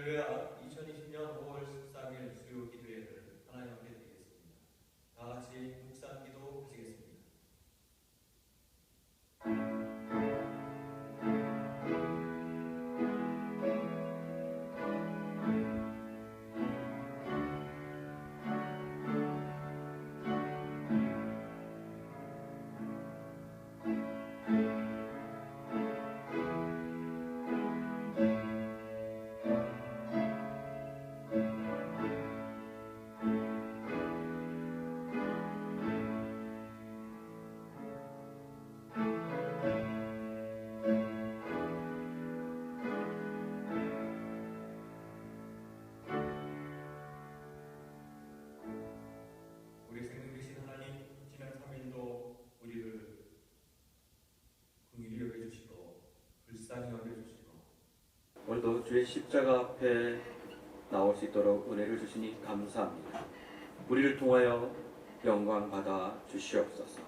할렐루야. 2020년 5월 13일 수요 기도회를 하나님 앞에 드리겠습니다. 다 같이 묵상 기도 하시겠습니다. 우리 생명 되신 하나님, 지난 3일도 우리를 긍휼히 여겨주시고 불쌍히 여겨주시고 오늘도 주의 십자가 앞에 나올 수 있도록 은혜를 주시니 감사합니다. 우리를 통하여 영광 받아 주시옵소서.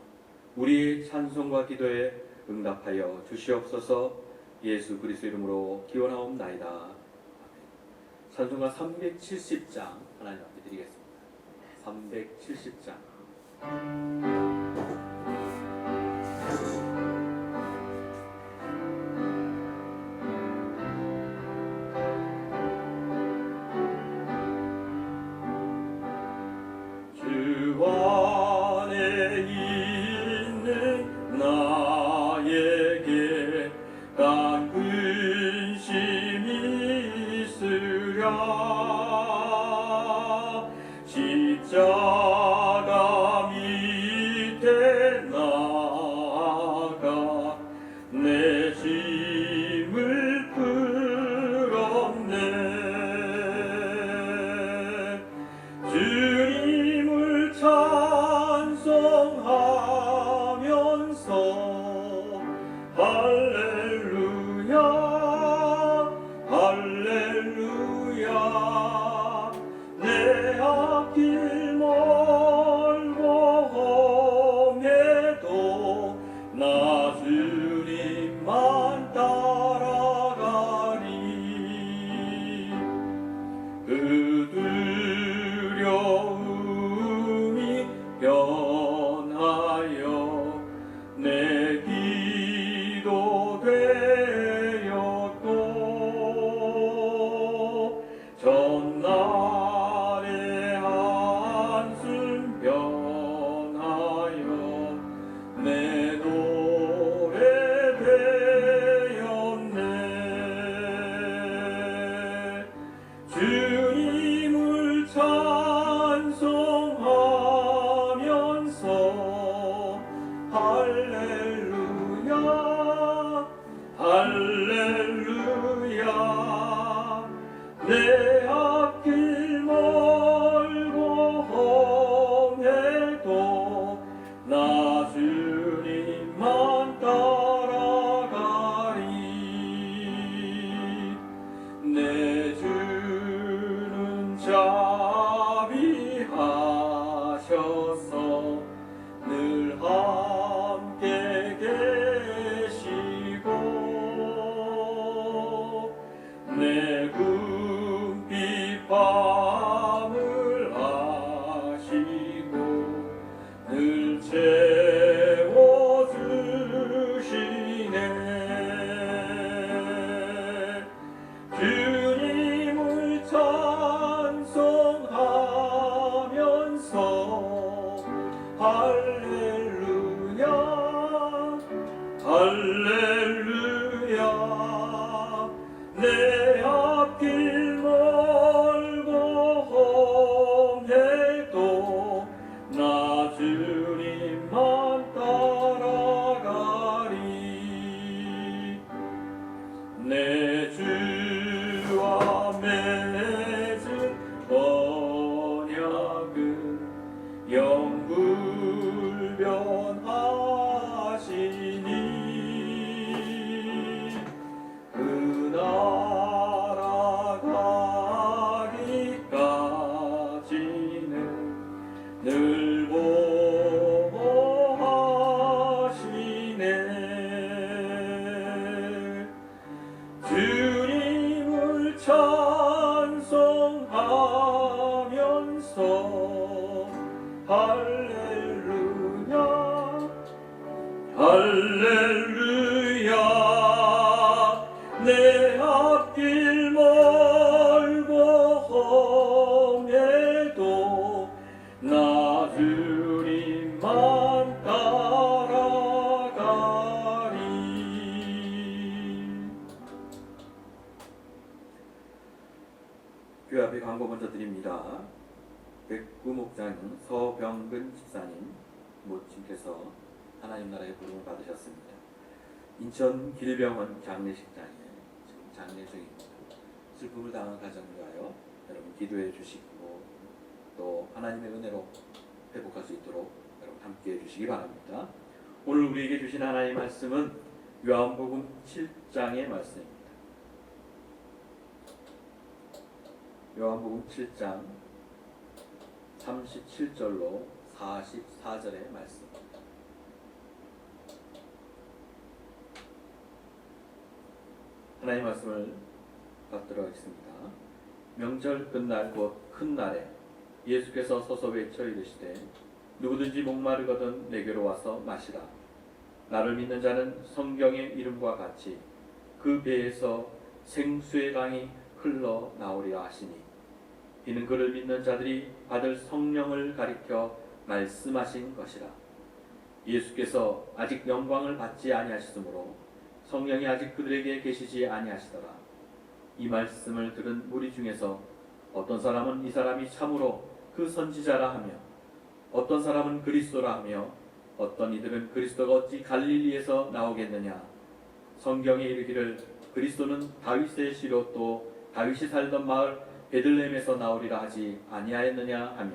우리의 찬송과 기도에 응답하여 주시옵소서. 예수 그리스도 이름으로 기원하옵나이다. 아멘. 찬송가 370장 하나님 앞에 드리겠습니다. 370장. 주 안에 있는 나에게 단 근심이 있으랴. 십자가 밑에 나아가 내 짐을 풀었네. 주님을 찬송하면서 할렐루야 할렐루야. 내 앞길 멀고 험해도 나 주님만 따라가리. 그 두려움이 변하여 내 기도 되었고, 전날의 한숨 변하여 내 노래 되었네. 주님을 찬송하면서 할렐루야 할렐루야. 내 앞길 멀고 험해도 나 주님만 따라가리. 내 주는 자비하셔서 늘 함께 계시고, 내 궁핍 밤을 아시고 늘 채워주시네. 주님을 찬송하면서 할렐루야 할렐루야. 내 앞길 멀고 험해도 나 주님만 따라가리. 내 주와 맺은 언약은 영불변하시니, 그 나라 가기까지는 늘 보호하시네. 주님을 찬송하면서 하면서 할렐루야 할렐루야 내 앞길 멀고 험해도 나 주님만 따라가리. 교회 앞에 광고 먼저 드립니다. 백구 목장님, 서병근 집사님 모친께서 하나님 나라의 부름을 받으셨습니다. 인천 길병원 장례식장에 지금 장례 중입니다. 슬픔을 당한 가정을 위하여 여러분 기도해 주시고 또 하나님의 은혜로 회복할 수 있도록 여러분 함께 해 주시기 바랍니다. 오늘 우리에게 주신 하나님의 말씀은 요한복음 7장의 말씀입니다. 요한복음 7장 37절로 44절의 말씀. 하나님의 말씀을 받도록 하겠습니다. 명절 끝날 곧 큰 날에 예수께서 서서 외쳐 이르시되 누구든지 목마르거든 내게로 와서 마시라. 나를 믿는 자는 성경의 이름과 같이 그 배에서 생수의 강이 흘러나오리라 하시니 이는 그를 믿는 자들이 받을 성령을 가리켜 말씀하신 것이라. 예수께서 아직 영광을 받지 아니하셨으므로 성령이 아직 그들에게 계시지 아니하시더라. 이 말씀을 들은 무리 중에서 어떤 사람은 이 사람이 참으로 그 선지자라 하며 어떤 사람은 그리스도라 하며 어떤 이들은 그리스도가 어찌 갈릴리에서 나오겠느냐. 성경에 이르기를 그리스도는 다윗의 씨로 또 다윗이 살던 마을 베들레헴에서 나오리라 하지 아니하였느냐 하며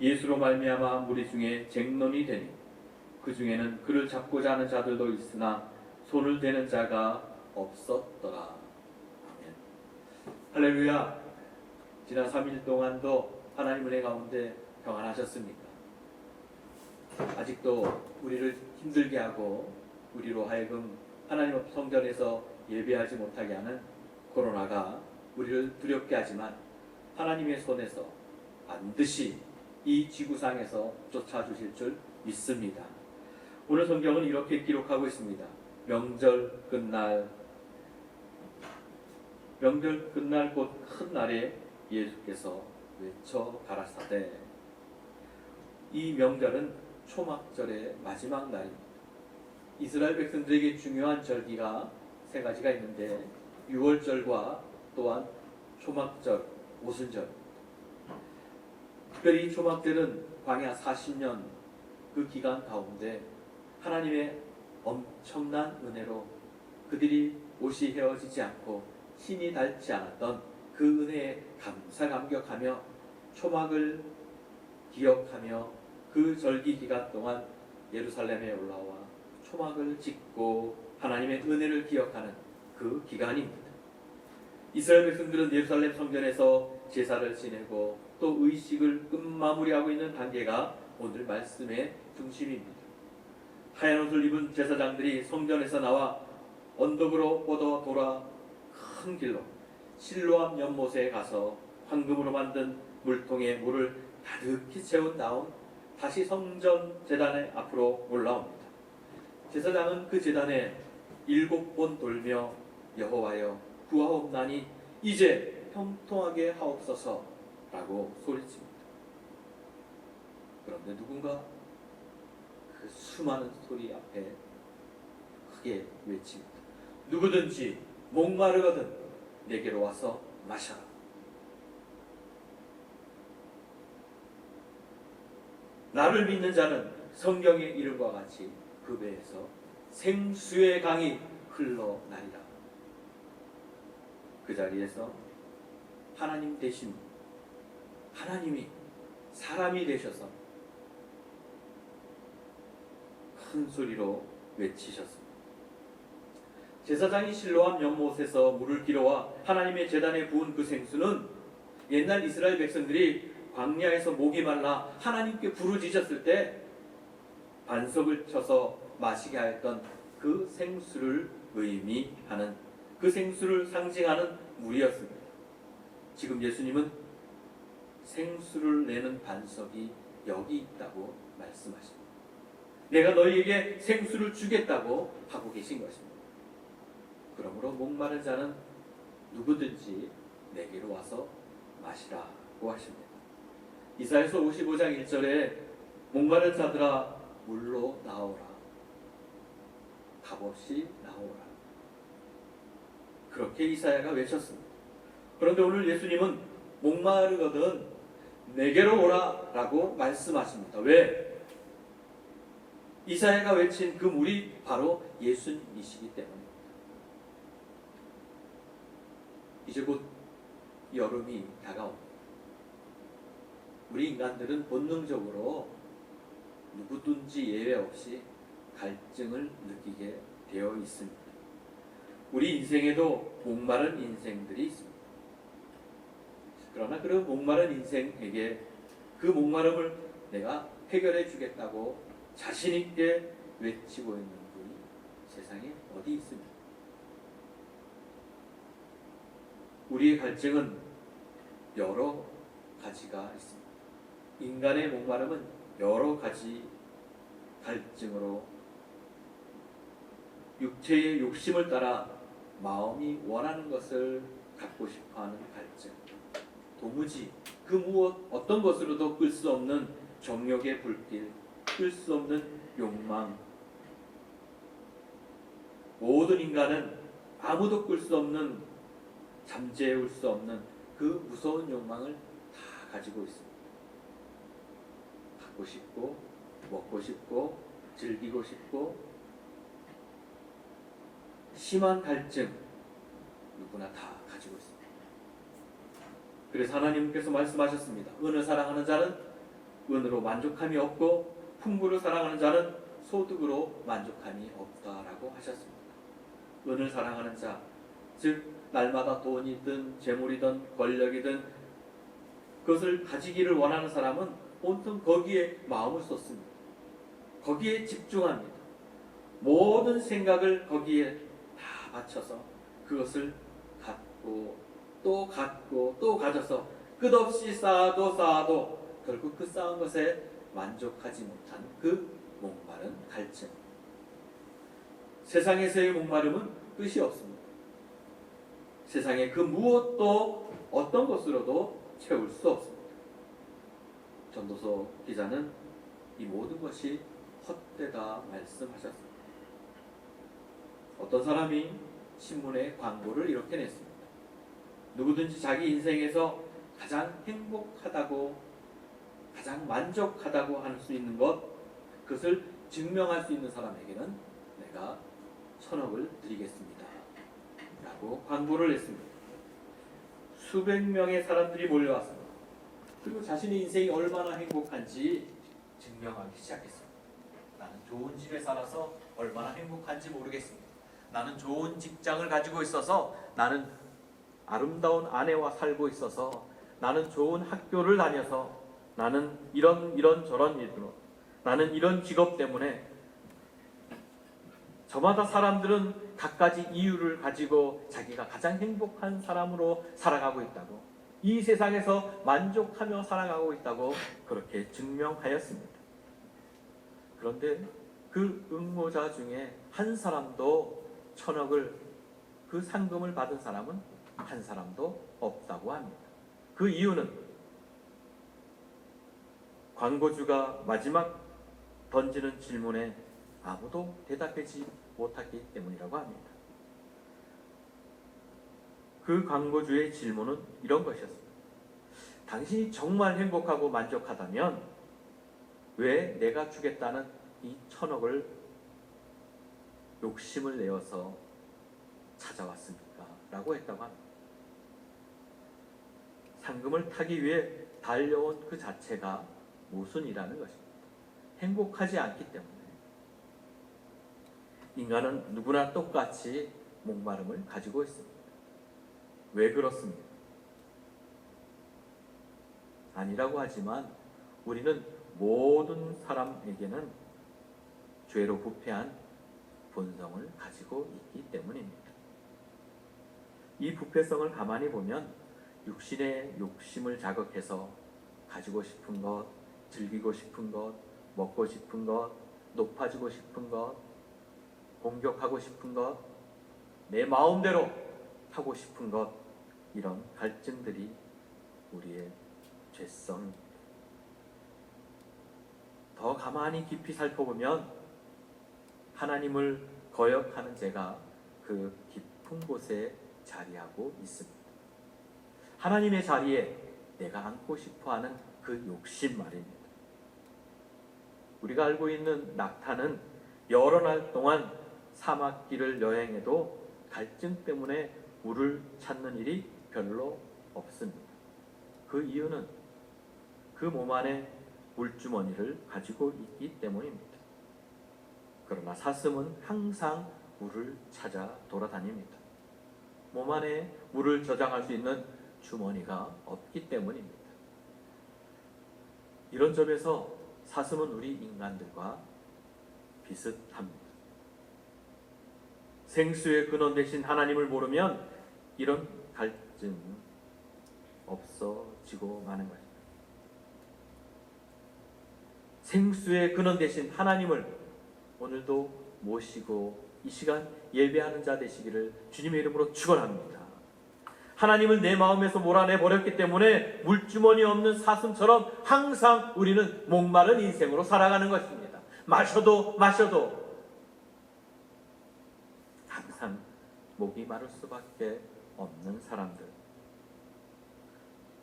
예수로 말미암아 무리 중에 쟁론이 되니 그 중에는 그를 잡고자 하는 자들도 있으나 손을 대는 자가 없었더라. 아멘. 할렐루야. 지난 3일 동안도 하나님 은혜 가운데 평안하셨습니까? 아직도 우리를 힘들게 하고 우리로 하여금 하나님 앞 성전에서 예배하지 못하게 하는 코로나가 우리를 두렵게 하지만 하나님의 손에서 반드시 이 지구상에서 쫓아주실 줄 믿습니다. 오늘 성경은 이렇게 기록하고 있습니다. 명절 끝날 곧 큰 날에 예수께서 외쳐 가라사대. 이 명절은 초막절의 마지막 날입니다. 이스라엘 백성들에게 중요한 절기가 세 가지가 있는데 유월절과 또한 초막절, 오순절. 특별히 초막절은 광야 40년 그 기간 가운데 하나님의 엄청난 은혜로 그들이 옷이 헤어지지 않고 힘이 닳지 않았던 그 은혜에 감사 감격하며 초막을 기억하며 그 절기 기간 동안 예루살렘에 올라와 초막을 짓고 하나님의 은혜를 기억하는 그 기간입니다. 이스라엘 백성들은 예루살렘 성전에서 제사를 지내고 또 의식을 끝마무리하고 있는 단계가 오늘 말씀의 중심입니다. 하얀 옷을 입은 제사장들이 성전에서 나와 언덕으로 뻗어 돌아 큰 길로 실로암 연못에 가서 황금으로 만든 물통에 물을 가득히 채운 다음 다시 성전 제단의 앞으로 올라옵니다. 제사장은 그 제단에 7번 돌며 여호와여 구하옵나니 이제 형통하게 하옵소서 라고 소리칩니다. 그런데 누군가 그 수많은 소리 앞에 크게 외칩니다. 누구든지 목마르거든 내게로 와서 마셔라. 나를 믿는 자는 성경의 이름과 같이 그 배에서 생수의 강이 흘러나리라. 그 자리에서 하나님 대신 하나님이 사람이 되셔서 큰 소리로 외치셨습니다. 제사장이 실로암 연못에서 물을 길어와 하나님의 제단에 부은 그 생수는 옛날 이스라엘 백성들이 광야에서 목이 말라 하나님께 부르짖었을 때 반석을 쳐서 마시게 하였던 그 생수를 의미하는, 그 생수를 상징하는 물이었습니다. 지금 예수님은 생수를 내는 반석이 여기 있다고 말씀하십니다. 내가 너희에게 생수를 주겠다고 하고 계신 것입니다. 그러므로 목마른 자는 누구든지 내게로 와서 마시라고 하십니다. 이사야서 55장 1절에 목마른 자들아 물로 나오라, 값없이 나오라, 그렇게 이사야가 외쳤습니다. 그런데 오늘 예수님은 목마르거든 내게로 오라 라고 말씀하십니다. 왜? 이사야가 외친 그 물이 바로 예수님이시기 때문입니다. 이제 곧 여름이 다가옵니다. 우리 인간들은 본능적으로 누구든지 예외 없이 갈증을 느끼게 되어 있습니다. 우리 인생에도 목마른 인생들이 있습니다. 그러나 그 목마른 인생에게 그 목마름을 내가 해결해 주겠다고 자신 있게 외치고 있는 분이 세상에 어디 있습니까? 우리의 갈증은 여러 가지가 있습니다. 인간의 목마름은 여러 가지 갈증으로 육체의 욕심을 따라 마음이 원하는 것을 갖고 싶어하는 갈증, 도무지 그 무엇 어떤 것으로도 끌 수 없는 정욕의 불길, 끌 수 없는 욕망. 모든 인간은 아무도 끌 수 없는, 잠재울 수 없는 그 무서운 욕망을 다 가지고 있습니다. 갖고 싶고, 먹고 싶고, 즐기고 싶고, 심한 갈증 누구나 다 가지고 있습니다. 그래서 하나님께서 말씀하셨습니다. 은을 사랑하는 자는 은으로 만족함이 없고 풍부를 사랑하는 자는 소득으로 만족함이 없다라고 하셨습니다. 은을 사랑하는 자, 즉 날마다 돈이든 재물이든 권력이든 그것을 가지기를 원하는 사람은 온통 거기에 마음을 쏟습니다. 거기에 집중합니다. 모든 생각을 거기에 다 바쳐서 그것을 갖고 또 갖고 또 가져서 끝없이 쌓아도 결국 그 쌓은 것에 만족하지 못한 그 목마른 갈증. 세상에서의 목마름은 끝이 없습니다. 세상에 그 무엇도 어떤 것으로도 채울 수 없습니다. 전도서 기자는 이 모든 것이 헛되다 말씀하셨습니다. 어떤 사람이 신문에 광고를 이렇게 냈습니다. 누구든지 자기 인생에서 가장 행복하다고, 가장 만족하다고 할 수 있는 것, 그것을 증명할 수 있는 사람에게는 내가 1,000억을 드리겠습니다 라고 광고를 했습니다. 수백 명의 사람들이 몰려왔습니다. 그리고 자신의 인생이 얼마나 행복한지 증명하기 시작했습니다. 나는 좋은 집에 살아서 얼마나 행복한지 모르겠습니다. 나는 좋은 직장을 가지고 있어서, 나는 아름다운 아내와 살고 있어서, 나는 좋은 학교를 다녀서, 나는 이런 저런 일로, 나는 이런 직업 때문에. 저마다 사람들은 갖가지 이유를 가지고 자기가 가장 행복한 사람으로 살아가고 있다고, 이 세상에서 만족하며 살아가고 있다고 그렇게 증명하였습니다. 그런데 그 응모자 중에 한 사람도 1,000억을, 그 상금을 받은 사람은 한 사람도 없다고 합니다. 그 이유는 광고주가 마지막 던지는 질문에 아무도 대답하지 못했기 때문이라고 합니다. 그 광고주의 질문은 이런 것이었습니다. 당신이 정말 행복하고 만족하다면 왜 내가 주겠다는 이 1,000억을 욕심을 내어서 찾아왔습니까? 라고 했다고 합니다. 상금을 타기 위해 달려온 그 자체가 모순이라는 것입니다. 행복하지 않기 때문에. 인간은 누구나 똑같이 목마름을 가지고 있습니다. 왜 그렇습니까? 아니라고 하지만 우리는 모든 사람에게는 죄로 부패한 본성을 가지고 있기 때문입니다. 이 부패성을 가만히 보면 육신의 욕심을 자극해서 가지고 싶은 것, 즐기고 싶은 것, 먹고 싶은 것, 높아지고 싶은 것, 공격하고 싶은 것, 내 마음대로 하고 싶은 것, 이런 갈증들이 우리의 죄성입니다. 더 가만히 깊이 살펴보면 하나님을 거역하는 죄가 그 깊은 곳에 자리하고 있습니다. 하나님의 자리에 내가 앉고 싶어하는 그 욕심 말입니다. 우리가 알고 있는 낙타는 여러 날 동안 사막길을 여행해도 갈증 때문에 물을 찾는 일이 별로 없습니다. 그 이유는 그 몸 안에 물주머니를 가지고 있기 때문입니다. 그러나 사슴은 항상 물을 찾아 돌아다닙니다. 몸 안에 물을 저장할 수 있는 주머니가 없기 때문입니다. 이런 점에서 사슴은 우리 인간들과 비슷합니다. 생수의 근원 되신 하나님을 모르면 이런 갈증은 없어지고 마는 것입니다. 생수의 근원 되신 하나님을 오늘도 모시고 이 시간 예배하는 자 되시기를 주님의 이름으로 축원합니다. 하나님을 내 마음에서 몰아내 버렸기 때문에 물주머니 없는 사슴처럼 항상 우리는 목마른 인생으로 살아가는 것입니다. 마셔도 항상 목이 마를 수밖에 없는 사람들.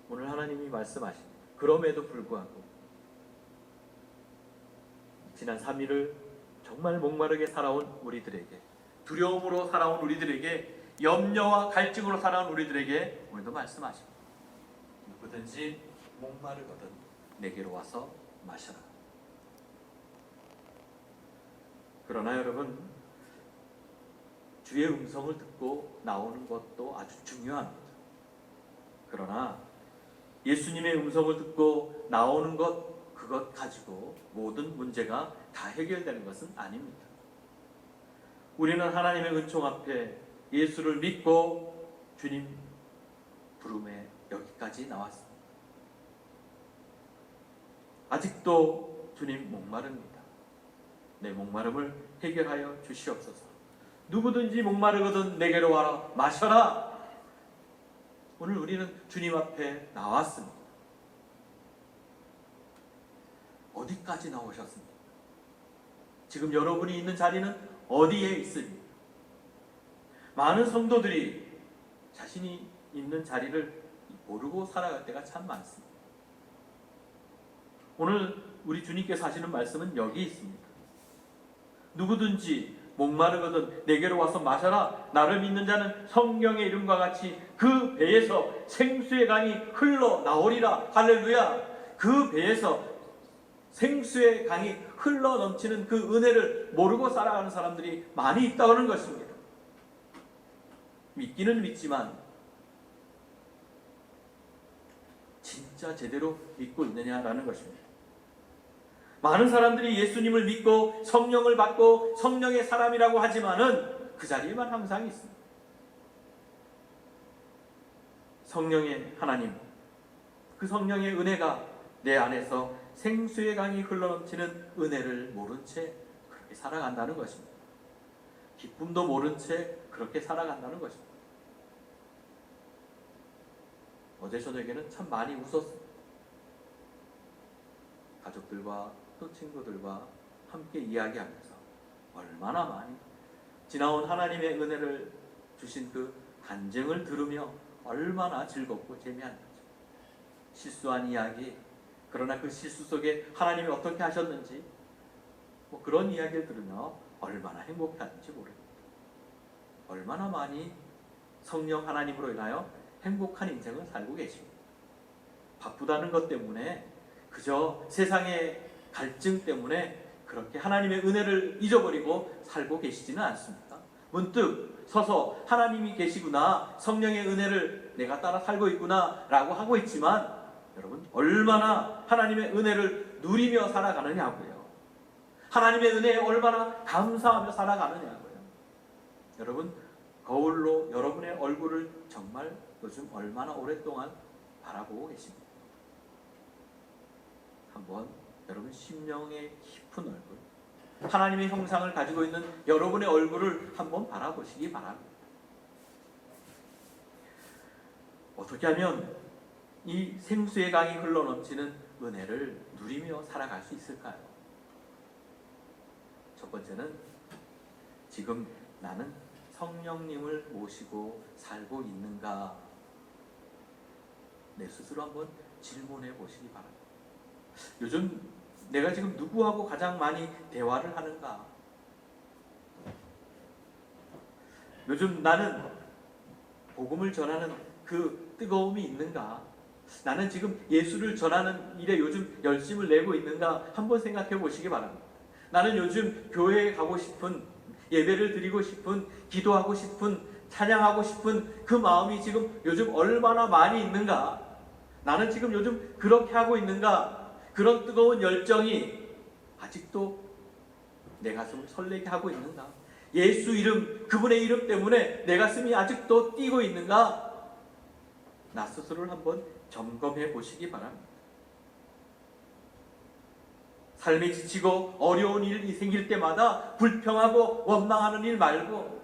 오늘 하나님이 말씀하십니다. 그럼에도 불구하고 지난 3일을 정말 목마르게 살아온 우리들에게, 두려움으로 살아온 우리들에게, 염려와 갈증으로 살아온 우리들에게 오늘도 말씀하십니다. 누구든지 목마르거든 내게로 와서 마셔라. 그러나 여러분, 주의 음성을 듣고 나오는 것도 아주 중요합니다. 그러나 예수님의 음성을 듣고 나오는 것, 그것 가지고 모든 문제가 다 해결되는 것은 아닙니다. 우리는 하나님의 은총 앞에 예수를 믿고 주님 부름에 여기까지 나왔습니다. 아직도 주님 목마릅니다. 내 목마름을 해결하여 주시옵소서. 누구든지 목마르거든 내게로 와라, 마셔라. 오늘 우리는 주님 앞에 나왔습니다. 어디까지 나오셨습니까? 지금 여러분이 있는 자리는 어디에 있습니까? 많은 성도들이 자신이 있는 자리를 모르고 살아갈 때가 참 많습니다. 오늘 우리 주님께서 하시는 말씀은 여기 있습니다. 누구든지 목마르거든 내게로 와서 마셔라. 나를 믿는 자는 성경의 이름과 같이 그 배에서 생수의 강이 흘러나오리라. 할렐루야. 그 배에서 생수의 강이 흘러넘치는 그 은혜를 모르고 살아가는 사람들이 많이 있다는 것입니다. 믿기는 믿지만 진짜 제대로 믿고 있느냐라는 것입니다. 많은 사람들이 예수님을 믿고 성령을 받고 성령의 사람이라고 하지만은 그 자리에만 항상 있습니다. 성령의 하나님, 그 성령의 은혜가 내 안에서 생수의 강이 흘러넘치는 은혜를 모른 채 그렇게 살아간다는 것입니다. 기쁨도 모른 채 그렇게 살아간다는 것입니다. 어제 저녁에는 참 많이 웃었습니다. 가족들과 또 친구들과 함께 이야기하면서 얼마나 많이 지나온 하나님의 은혜를 주신 그 간증을 들으며 얼마나 즐겁고 재미난 거죠. 실수한 이야기, 그러나 그 실수 속에 하나님이 어떻게 하셨는지 그런 이야기를 들으며 얼마나 행복했는지 모릅니다. 얼마나 많이 성령 하나님으로 인하여 행복한 인생을 살고 계십니다. 바쁘다는 것 때문에, 그저 세상의 갈증 때문에 그렇게 하나님의 은혜를 잊어버리고 살고 계시지는 않습니다. 문득 서서 하나님이 계시구나, 성령의 은혜를 내가 따라 살고 있구나 라고 하고 있지만, 여러분 얼마나 하나님의 은혜를 누리며 살아가느냐고요. 하나님의 은혜에 얼마나 감사하며 살아가느냐고요. 여러분, 거울로 여러분의 얼굴을 정말 요즘 얼마나 오랫동안 바라보고 계십니까? 한번 여러분 심령의 깊은 얼굴, 하나님의 형상을 가지고 있는 여러분의 얼굴을 한번 바라보시기 바랍니다. 어떻게 하면 이 생수의 강이 흘러넘치는 은혜를 누리며 살아갈 수 있을까요? 첫 번째는 지금 나는 성령님을 모시고 살고 있는가? 내 스스로 한번 질문해 보시기 바랍니다. 요즘 내가 지금 누구하고 가장 많이 대화를 하는가? 요즘 나는 복음을 전하는 그 뜨거움이 있는가? 나는 지금 예수를 전하는 일에 요즘 열심을 내고 있는가? 한번 생각해 보시기 바랍니다. 나는 요즘 교회에 가고 싶은, 예배를 드리고 싶은, 기도하고 싶은, 찬양하고 싶은 그 마음이 지금 요즘 얼마나 많이 있는가? 나는 지금 요즘 그렇게 하고 있는가? 그런 뜨거운 열정이 아직도 내 가슴을 설레게 하고 있는가? 예수 이름, 그분의 이름 때문에 내 가슴이 아직도 뛰고 있는가? 나 스스로를 한번 점검해 보시기 바랍니다. 삶이 지치고 어려운 일이 생길 때마다 불평하고 원망하는 일 말고,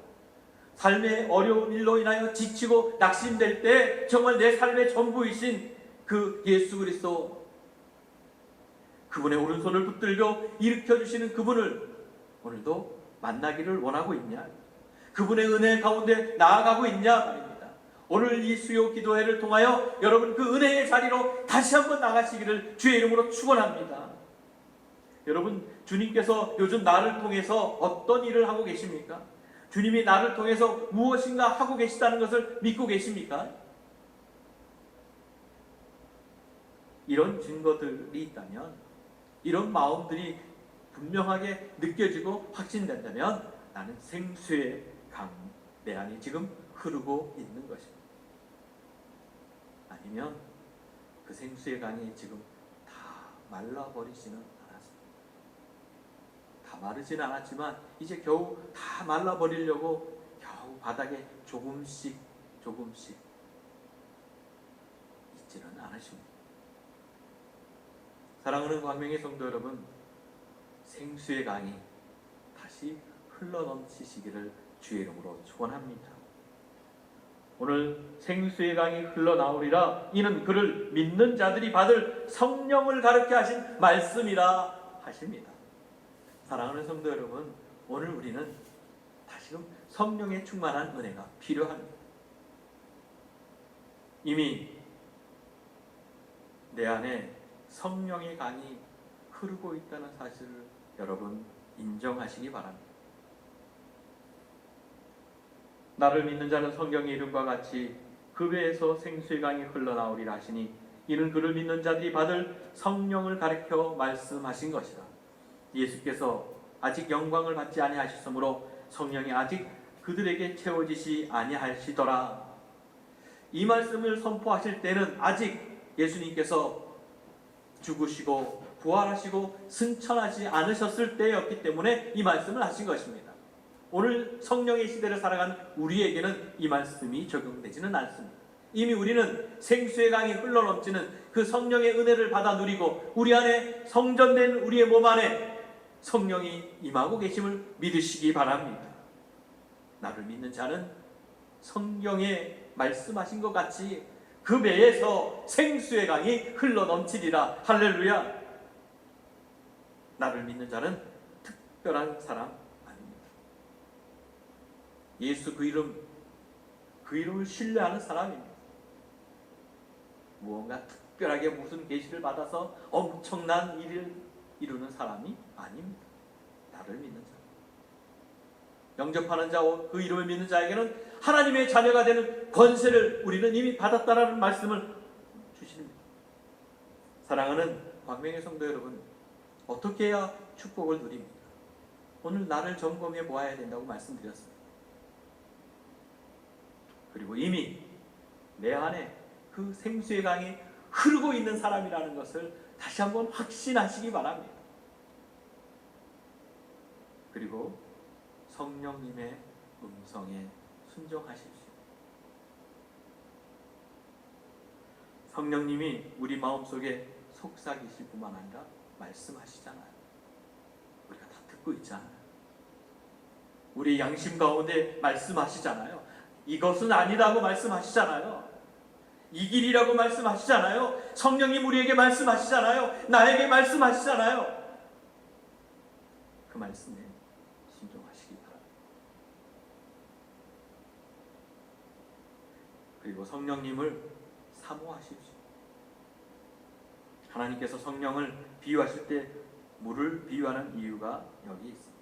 삶의 어려운 일로 인하여 지치고 낙심될 때 정말 내 삶의 전부이신 그 예수 그리스도, 그분의 오른손을 붙들고 일으켜주시는 그분을 오늘도 만나기를 원하고 있냐? 그분의 은혜 가운데 나아가고 있냐 말입니다. 오늘 이 수요 기도회를 통하여 여러분 그 은혜의 자리로 다시 한번 나가시기를 주의 이름으로 축원합니다. 여러분, 주님께서 요즘 나를 통해서 어떤 일을 하고 계십니까? 주님이 나를 통해서 무엇인가 하고 계시다는 것을 믿고 계십니까? 이런 증거들이 있다면, 이런 마음들이 분명하게 느껴지고 확신된다면 나는 생수의 강, 내 안에 지금 흐르고 있는 것입니다. 아니면 그 생수의 강이 지금 다 말라버리지는 않았습니다. 다 마르지는 않았지만 이제 겨우 다 말라버리려고 겨우 바닥에 조금씩 있지는 않으십니다. 사랑하는 광명의 성도 여러분, 생수의 강이 다시 흘러넘치시기를 주의 이름으로 축원합니다. 오늘 생수의 강이 흘러나오리라, 이는 그를 믿는 자들이 받을 성령을 가르쳐 하신 말씀이라 하십니다. 사랑하는 성도 여러분, 오늘 우리는 다시금 성령의 충만한 은혜가 필요합니다. 이미 내 안에 성령의 강이 흐르고 있다는 사실을 여러분 인정하시기 바랍니다. 나를 믿는 자는 성경의 이름과 같이 그 배에서 생수의 강이 흘러나오리라 하시니, 이는 그를 믿는 자들이 받을 성령을 가리켜 말씀하신 것이다. 예수께서 아직 영광을 받지 아니하셨으므로 성령이 아직 그들에게 채워지시 아니하시더라. 이 말씀을 선포하실 때는 아직 예수님께서 죽으시고 부활하시고 승천하지 않으셨을 때였기 때문에 이 말씀을 하신 것입니다. 오늘 성령의 시대를 살아가는 우리에게는 이 말씀이 적용되지는 않습니다. 이미 우리는 생수의 강이 흘러넘치는 그 성령의 은혜를 받아 누리고, 우리 안에 성전된 우리의 몸 안에 성령이 임하고 계심을 믿으시기 바랍니다. 나를 믿는 자는 성경에 말씀하신 것 같이 그 배에서 생수의 강이 흘러넘치리라. 할렐루야. 나를 믿는 자는 특별한 사람 아닙니다. 예수 그 이름을 신뢰하는 사람입니다. 무언가 특별하게 무슨 계시를 받아서 엄청난 일을 이루는 사람이 아닙니다. 나를 믿는 자, 영접하는 자, 그 이름을 믿는 자에게는 하나님의 자녀가 되는 권세를 우리는 이미 받았다라는 말씀을 주십니다. 사랑하는 광명의 성도 여러분, 어떻게 해야 축복을 누립니까? 오늘 나를 점검해 보아야 된다고 말씀드렸습니다. 그리고 이미 내 안에 그 생수의 강이 흐르고 있는 사람이라는 것을 다시 한번 확신하시기 바랍니다. 그리고 성령님의 음성에 순종하십시오. 성령님이 우리 마음속에 속삭이실 뿐만 아니라 말씀하시잖아요. 우리가 다 듣고 있잖아요. 우리 양심 가운데 말씀하시잖아요. 이것은 아니라고 말씀하시잖아요. 이 길이라고 말씀하시잖아요. 성령님 우리에게 말씀하시잖아요. 나에게 말씀하시잖아요. 그 말씀에 순종하시기 바랍니다. 그리고 성령님을 사모하십시오. 하나님께서 성령을 비유하실 때 물을 비유하는 이유가 여기 있습니다.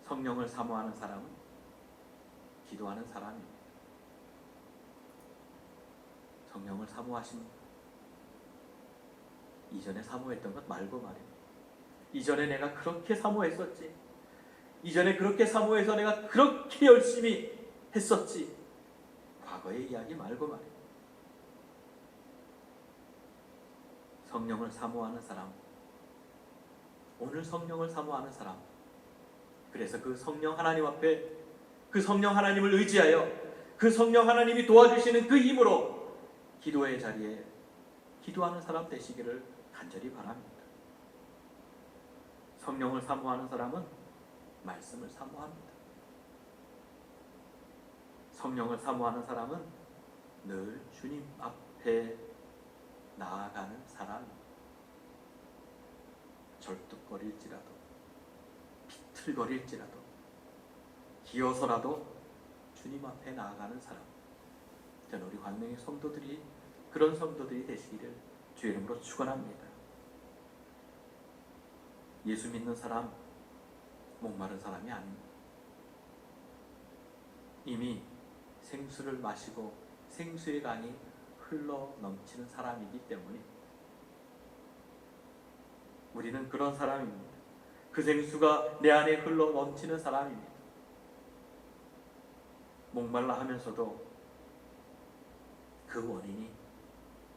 성령을 사모하는 사람은 기도하는 사람입니다. 성령을 사모하십니다. 이전에 사모했던 것 말고 말입니다. 이전에 내가 그렇게 사모했었지. 이전에 그렇게 사모해서 내가 그렇게 열심히 했었지. 과거의 이야기 말고 말입니다. 성령을 사모하는 사람, 오늘 성령을 사모하는 사람, 그래서 그 성령 하나님 앞에 그 성령 하나님을 의지하여 그 성령 하나님이 도와주시는 그 힘으로 기도의 자리에 기도하는 사람 되시기를 간절히 바랍니다. 성령을 사모하는 사람은 말씀을 사모합니다. 성령을 사모하는 사람은 늘 주님 앞에 나아가는 사람입니다. 절뚝거릴지라도 비틀거릴지라도 기어서라도 주님 앞에 나아가는 사람. 저는 우리 광명의 성도들이 그런 성도들이 되시기를 주의 이름으로 축원합니다. 예수 믿는 사람 목마른 사람이 아닙니다. 이미 생수를 마시고 생수의 강이 흘러 넘치는 사람이기 때문에 우리는 그런 사람입니다. 그 생수가 내 안에 흘러 넘치는 사람입니다. 목말라 하면서도 그 원인이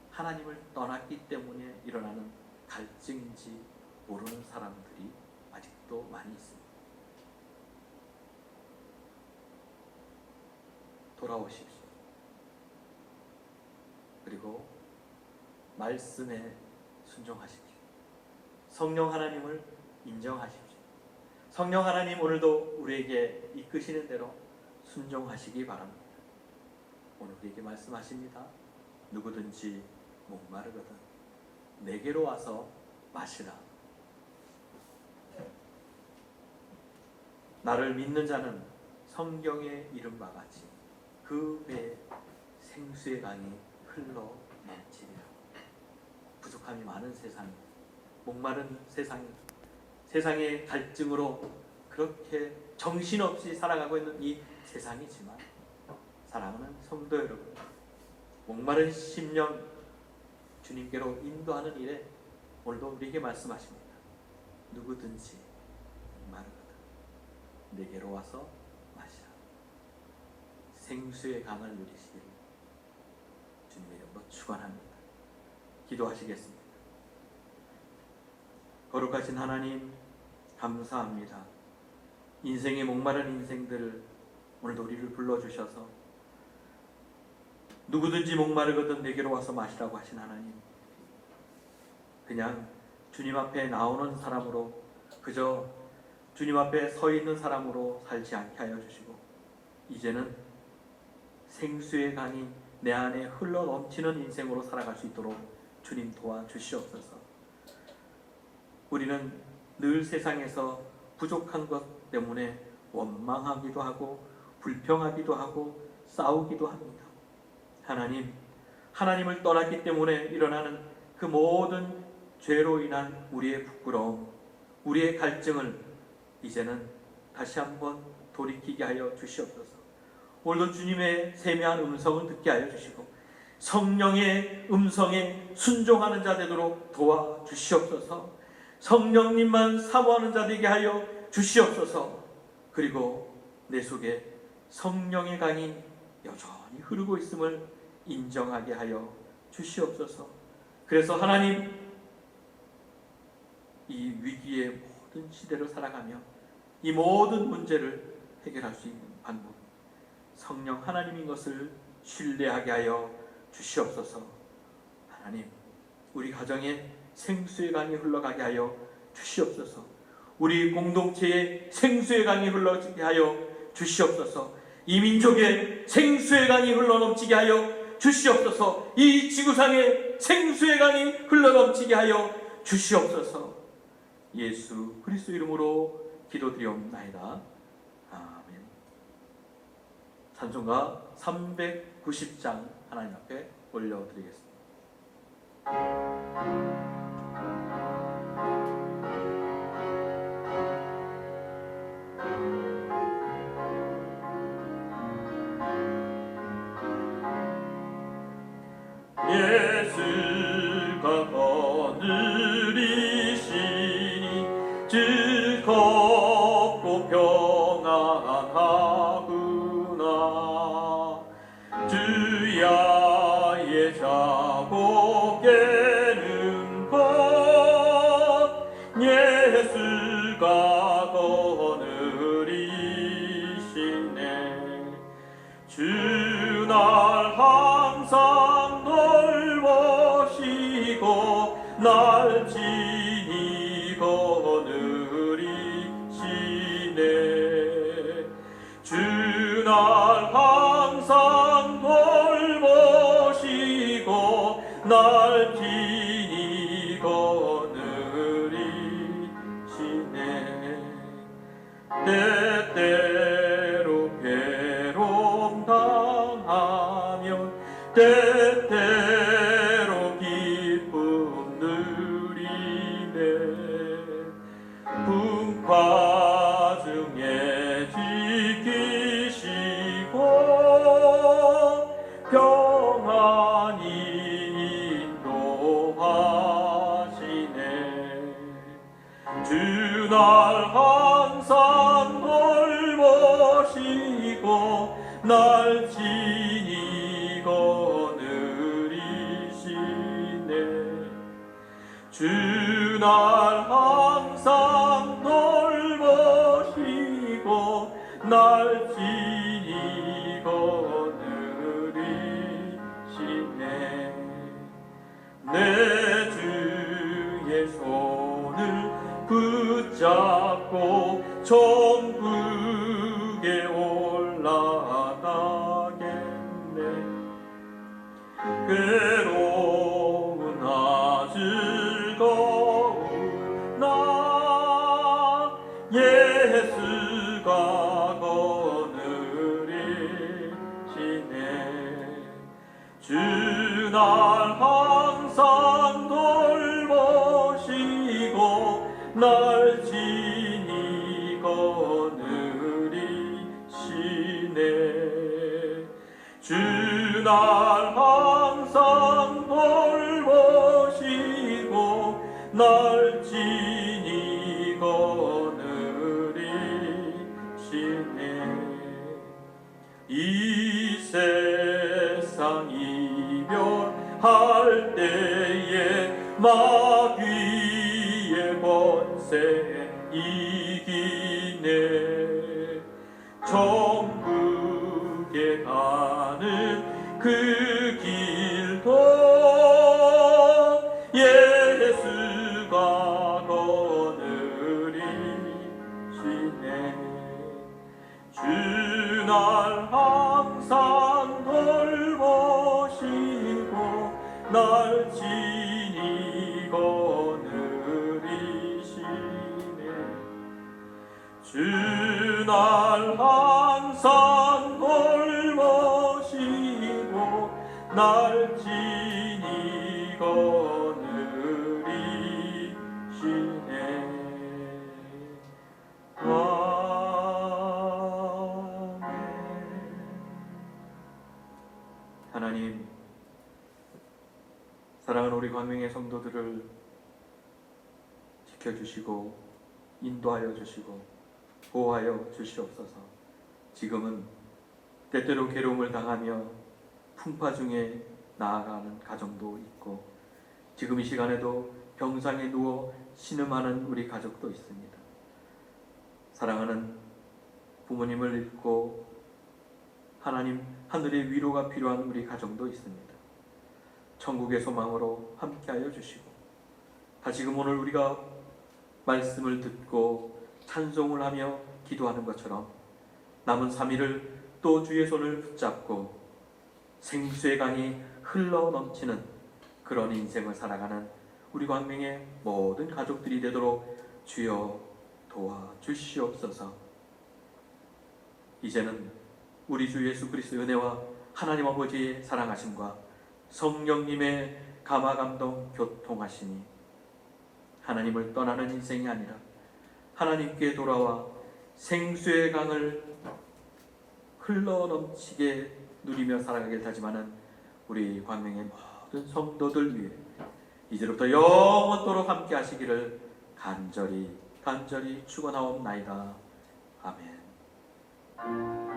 하나님을 떠났기 때문에 일어나는 갈증인지 모르는 사람들이 아직도 많이 있습니다. 돌아오십시오. 그리고 말씀에 순종하십시오. 성령 하나님을 인정하십시오. 성령 하나님 오늘도 우리에게 이끄시는 대로 순종하시기 바랍니다. 오늘 우리에게 말씀하십니다. 누구든지 목마르거든 내게로 와서 마시라. 나를 믿는 자는 성경에 이른 바 같이 그 배에 생수의 강이 흘러 넘치리라. 부족함이 많은 세상, 목마른 세상, 세상의 갈증으로 그렇게 정신없이 살아가고 있는 이 세상이지만 사랑하는 성도 여러분, 목마른 심령 주님께로 인도하는 일에 오늘도 우리에게 말씀하십니다. 누구든지 목마르거든 내게로 와서 마시라. 생수의 강을 누리시기를 주님의 이름으로 축원합니다. 기도하시겠습니다. 거룩하신 하나님 감사합니다. 인생의 목마른 인생들을 오늘도 우리를 불러주셔서 누구든지 목마르거든 내게로 와서 마시라고 하신 하나님, 그냥 주님 앞에 나오는 사람으로 그저 주님 앞에 서 있는 사람으로 살지 않게 하여 주시고 이제는 생수의 강이 내 안에 흘러 넘치는 인생으로 살아갈 수 있도록 주님 도와주시옵소서. 우리는 늘 세상에서 부족한 것 때문에 원망하기도 하고 불평하기도 하고 싸우기도 합니다. 하나님, 하나님을 떠났기 때문에 일어나는 그 모든 죄로 인한 우리의 부끄러움, 우리의 갈증을 이제는 다시 한번 돌이키게 하여 주시옵소서. 오늘도 주님의 세미한 음성을 듣게 하여 주시고 성령의 음성에 순종하는 자 되도록 도와주시옵소서. 성령님만 사모하는 자 되게 하여 주시옵소서. 그리고 내 속에 성령의 강이 여전히 흐르고 있음을 인정하게 하여 주시옵소서. 그래서 하나님, 이 위기의 모든 시대를 살아가며 이 모든 문제를 해결할 수 있는 방법, 성령 하나님인 것을 신뢰하게 하여 주시옵소서. 하나님, 우리 가정에 생수의 강이 흘러가게 하여 주시옵소서. 우리 공동체에 생수의 강이 흘러가게 하여 주시옵소서. 이 민족에 생수의 강이 흘러넘치게 하여 주시옵소서. 이 지구상에 생수의 강이 흘러넘치게 하여 주시옵소서. 예수 그리스도 이름으로 기도드리옵나이다. 아멘. 찬송가 390장 하나님 앞에 올려드리겠습니다. 예수가 거느리시니 즐겁고 평안하구나. 주야의 자고 깨는 것 예수가 거느리시네. 주날 항상 돌보시고 날 친히 거느리시네. 주날 항상 돌보시고 날 친히 거느리시네. 때때로 괴로움 당하면 때때로 기쁨 누리네. 풍파 중에 지키시고 평안히 인도하시네. 주날 항상 돌보시고 날 친히 거느리시네. 주날 항상 돌보시고 날 친히 거느리시네. 내 주의 손을 붙잡고 천국에 올라가겠네. 괴로우나 즐거우나 예수가 거느리시네. 주날 항상 돌보시고 날 친히 거느리시네. 주날 항상 돌보시고 날 친히 거느리시네. 이 세상 이별할 때에 마귀의 권세 이기네. 천국에 가는 그 길도 예수가 거느리시네. 주날 항상 돌보시고 날 친히 거느리시네. 주날 항상 돌보시고 날 친히 거느리시네. 아멘. 하나님, 사랑하는 우리 광명의 성도들을 지켜주시고 인도하여 주시고 보호하여 주시옵소서. 지금은 때때로 괴로움을 당하며 풍파 중에 나아가는 가정도 있고 지금 이 시간에도 병상에 누워 신음하는 우리 가족도 있습니다. 사랑하는 부모님을 잃고 하나님 하늘의 위로가 필요한 우리 가정도 있습니다. 천국의 소망으로 함께하여 주시고, 다시금 오늘 우리가 말씀을 듣고 찬송을 하며 기도하는 것처럼 남은 3일을 또 주의 손을 붙잡고 생수의 강이 흘러 넘치는 그런 인생을 살아가는 우리 광명의 모든 가족들이 되도록 주여 도와주시옵소서. 이제는 우리 주 예수 그리스도의 은혜와 하나님 아버지의 사랑하심과 성령님의 감화감동 교통하심이 하나님을 떠나는 인생이 아니라 하나님께 돌아와 생수의 강을 흘러넘치게 누리며 살아가길 다짐하는 우리 광명의 모든 성도들 위해 이제부터 영원토록 함께 하시기를 간절히 축원하옵나이다. 아멘.